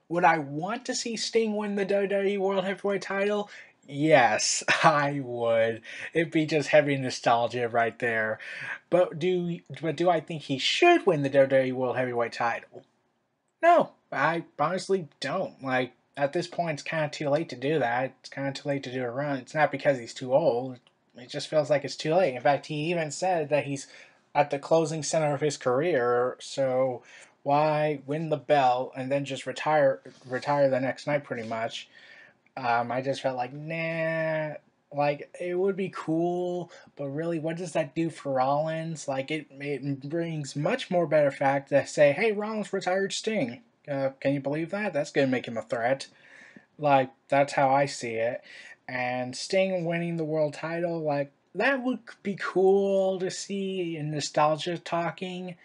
Would I want to see Sting win the WWE World Heavyweight title? Yes, I would. It'd be just heavy nostalgia right there. But do I think he should win the WWE World Heavyweight title? No, I honestly don't. Like, at this point, it's kind of too late to do that. It's kind of too late to do a run. It's not because he's too old. It just feels like it's too late. In fact, he even said that he's at the closing center of his career. So why win the belt and then just retire the next night, pretty much? I just felt like, nah. Like, it would be cool, but really, what does that do for Rollins? Like, it brings much more better fact to say, hey, Rollins retired Sting. Can you believe that? That's going to make him a threat. Like, that's how I see it. And Sting winning the world title, like, that would be cool to see in nostalgia talking.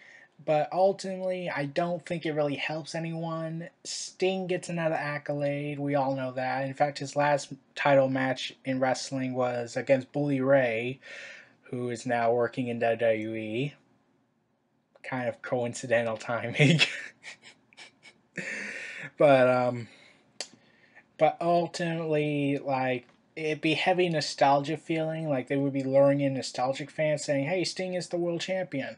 But ultimately, I don't think it really helps anyone. Sting gets another accolade. We all know that. In fact, his last title match in wrestling was against Bully Ray, who is now working in WWE. Kind of coincidental timing. but but ultimately, like, it'd be heavy nostalgia feeling. Like, they would be luring in nostalgic fans saying, hey, Sting is the world champion.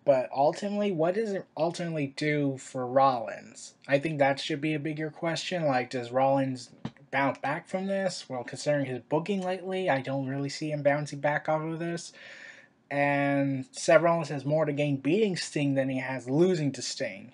But ultimately, what does it ultimately do for Rollins? I think that should be a bigger question. Like, does Rollins bounce back from this? Well, considering his booking lately, I don't really see him bouncing back off of this. And Seth Rollins has more to gain beating Sting than he has losing to Sting.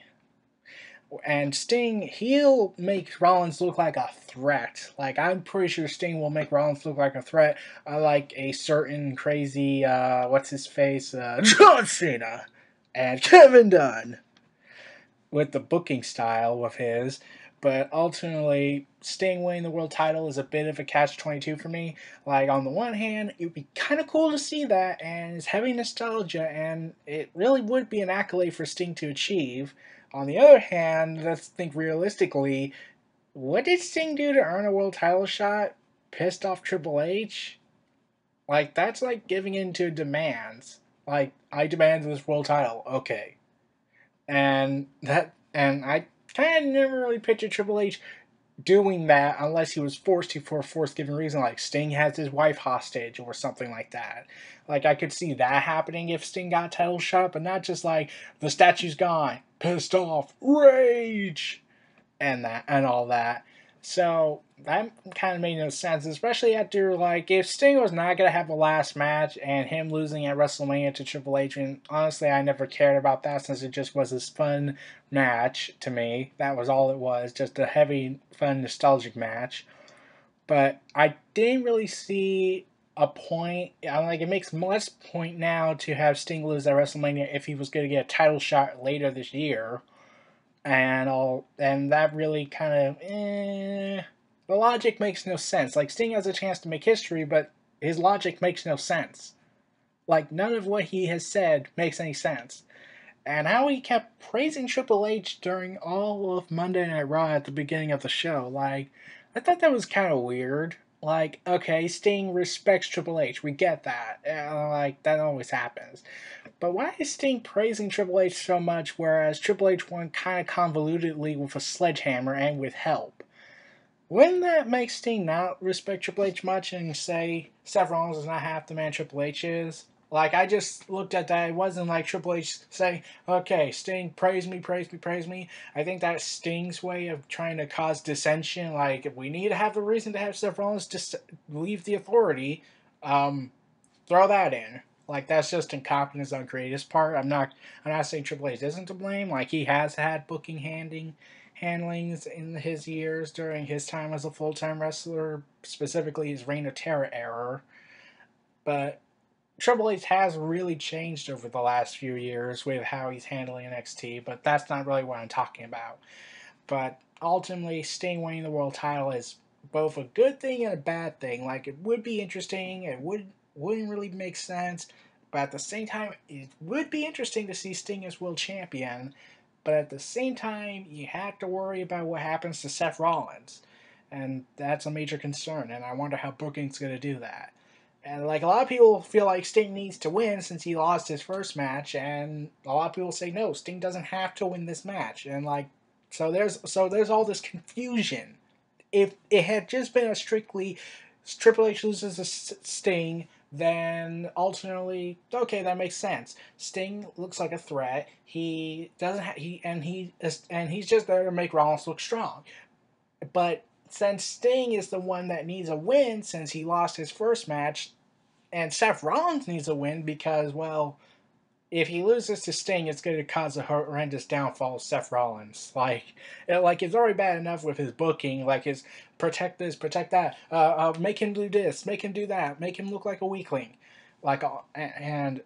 And Sting, he'll make Rollins look like a threat. Like, I'm pretty sure Sting will make Rollins look like a threat. Like a certain crazy, what's his face? John Cena and Kevin Dunn with the booking style of his. But ultimately, Sting winning the world title is a bit of a catch-22 for me. Like, on the one hand, it would be kind of cool to see that, and it's heavy nostalgia, and it really would be an accolade for Sting to achieve. On the other hand, let's think realistically, what did Sting do to earn a world title shot? Pissed off Triple H? Like, that's like giving in to demands. Like, I demand this world title. Okay. And I kind of never really pictured Triple H doing that unless he was forced to for a force given reason, like Sting has his wife hostage or something like that. Like, I could see that happening if Sting got title shot, but not just like the statue's gone, pissed off, rage, and all that. So that kind of made no sense, especially after, like, if Sting was not gonna have a last match and him losing at WrestleMania to Triple H, and honestly, I never cared about that since it just was this fun match to me. That was all it was, just a heavy, fun, nostalgic match. But I didn't really see a point. Like, it makes less point now to have Sting lose at WrestleMania if he was going to get a title shot later this year and that really kind of the logic makes no sense. Like, Sting has a chance to make history, but his logic makes no sense. Like, none of what he has said makes any sense. And how he kept praising Triple H during all of Monday Night Raw at the beginning of the show, like, I thought that was kind of weird. Like, okay, Sting respects Triple H, we get that. Like, that always happens. But why is Sting praising Triple H so much, whereas Triple H won kind of convolutedly with a sledgehammer and with help? Wouldn't that make Sting not respect Triple H much and say Seth Rollins is not half the man Triple H is? Like, I just looked at that. It wasn't like Triple H saying, okay, Sting, praise me, praise me, praise me. I think that's Sting's way of trying to cause dissension. Like, if we need to have a reason to have Seth Rollins just leave the authority, throw that in. Like, that's just incompetence on Creative's part. I'm not saying Triple H isn't to blame. Like, he has had booking handlings in his years during his time as a full-time wrestler, specifically his Reign of Terror era. But Triple H has really changed over the last few years with how he's handling NXT, but that's not really what I'm talking about. But ultimately, Sting winning the world title is both a good thing and a bad thing. Like, it would be interesting, wouldn't really make sense, but at the same time, it would be interesting to see Sting as world champion. But at the same time, you have to worry about what happens to Seth Rollins, and that's a major concern. And I wonder how Booking's going to do that. And, like, a lot of people feel like Sting needs to win since he lost his first match, and a lot of people say no, Sting doesn't have to win this match. And, like, So there's all this confusion. If it had just been a strictly Triple H loses a Sting, then ultimately, okay, that makes sense. Sting looks like a threat. He doesn't. He's just there to make Rollins look strong. But since Sting is the one that needs a win, since he lost his first match, and Seth Rollins needs a win because, well, if he loses to Sting, it's going to cause a horrendous downfall of Seth Rollins. Like it's already bad enough with his booking, like his protect this, protect that, make him do this, make him do that, make him look like a weakling, and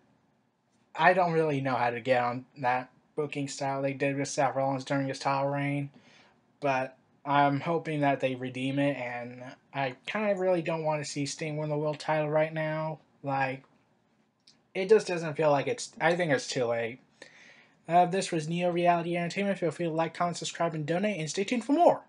I don't really know how to get on that booking style they did with Seth Rollins during his title reign, but I'm hoping that they redeem it, and I kind of really don't want to see Sting win the world title right now. Like, it just doesn't feel like it's. I think it's too late. This was Neo Reality Entertainment. Feel free to like, comment, subscribe, and donate, and stay tuned for more.